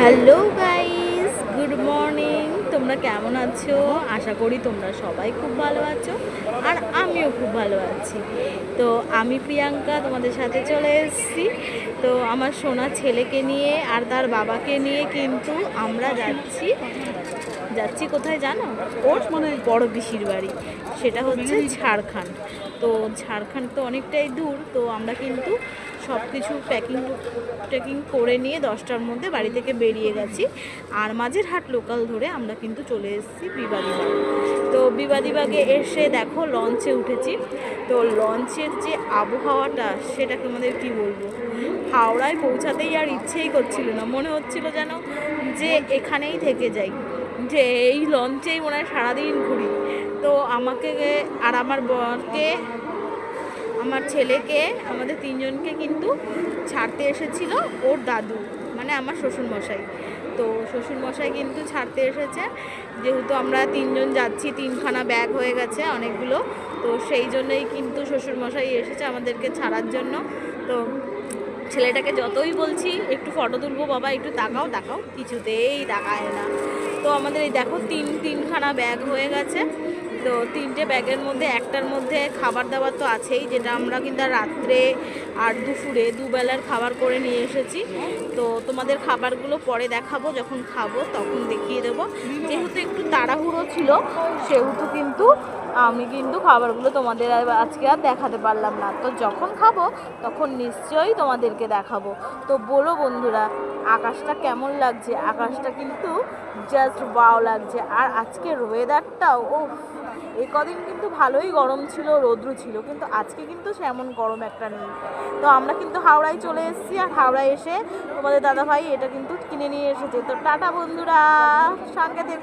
Hello guys, good morning. তোমরা কেমন আছো? আশা করি তোমরা সবাই খুব ভালো আছো, আর আমিও খুব ভালো আছি। তো আমি প্রিয়াঙ্কা তোমাদের সাথে চলে এসেছি। তো আমার সোনা ছেলেকে নিয়ে আর তার বাবাকে নিয়ে কিন্তু আমরা যাচ্ছি যাচ্ছি কোথায় জানো? ওর বড় পিসির বাড়ি, সেটা হচ্ছে ঝাড়খণ্ড। তো ঝাড়খণ্ড তো অনেকটাই দূর, তো আমরা কিন্তু সব কিছু প্যাকিং করে নিয়ে 10টার মধ্যে বাড়ি থেকে বেরিয়ে গেছি। আর মাঝেরহাট লোকাল ধরে আমরা কিন্তু চলে এসেছি বিবাদীবাগ। তো বিবাদীবাগে এসে দেখো লঞ্চে উঠেছি। তো লঞ্চের যে আবহাওয়াটা সেটা তোমাদের কি বলবো, হাওড়ায় পৌঁছাতেই আর ইচ্ছেই করছিল না, মনে হচ্ছিল যেন যে এখানেই থেকে যাই, যে এই লঞ্চেই মনে হয় সারাদিন ঘুরি। তো আমাকে আর আমার বরকে, আমার ছেলেকে, আমাদের তিনজনকে কিন্তু ছাড়তে এসেছিল ওর দাদু, মানে আমার শ্বশুরমশাই। তো শ্বশুরমশাই কিন্তু ছাড়তে এসেছে, যেহেতু আমরা তিনজন যাচ্ছি, তিনখানা ব্যাগ হয়ে গেছে অনেকগুলো। তো সেই জন্যই কিন্তু শ্বশুরমশাই এসেছে আমাদেরকে ছাড়ার জন্য। তো ছেলেটাকে যতই বলছি একটু ফটো তুলবো বাবা, একটু তাকাও তাকাও, কিছুতেই তাকায় না। তো আমাদের এই দেখো তিনখানা ব্যাগ হয়ে গেছে। তো তিনটে ব্যাগের মধ্যে একটার মধ্যে খাবার দাবার তো আছেই, যেটা আমরা কিন্তু রাত্রে আর দুপুরে দুবেলার খাবার করে নিয়ে এসেছি। তো তোমাদের খাবারগুলো পরে দেখাবো, যখন খাবো তখন দেখিয়ে দেবো। যেহেতু একটু তাড়াহুড়ো ছিল, সেহেতু কিন্তু আমি কিন্তু খাবারগুলো তোমাদের আজকে আর দেখাতে পারলাম না। তো যখন খাবো তখন নিশ্চয়ই তোমাদেরকে দেখাবো। তো বলো বন্ধুরা, আকাশটা কেমন লাগছে? আকাশটা কিন্তু জাস্ট ওয়াও লাগছে। আর আজকের ওয়েদারটাও, ও এই কদিন কিন্তু ভালোই গরম ছিল, রৌদ্র ছিল, কিন্তু আজকে কিন্তু সেমন গরম একটা নেই। তো আমরা কিন্তু হাওড়ায় চলে এসেছি, আর হাওড়ায় এসে তোমাদের দাদাভাই এটা কিন্তু কিনে নিয়ে এসেছে। তো টাটা বন্ধুরা, সঙ্গে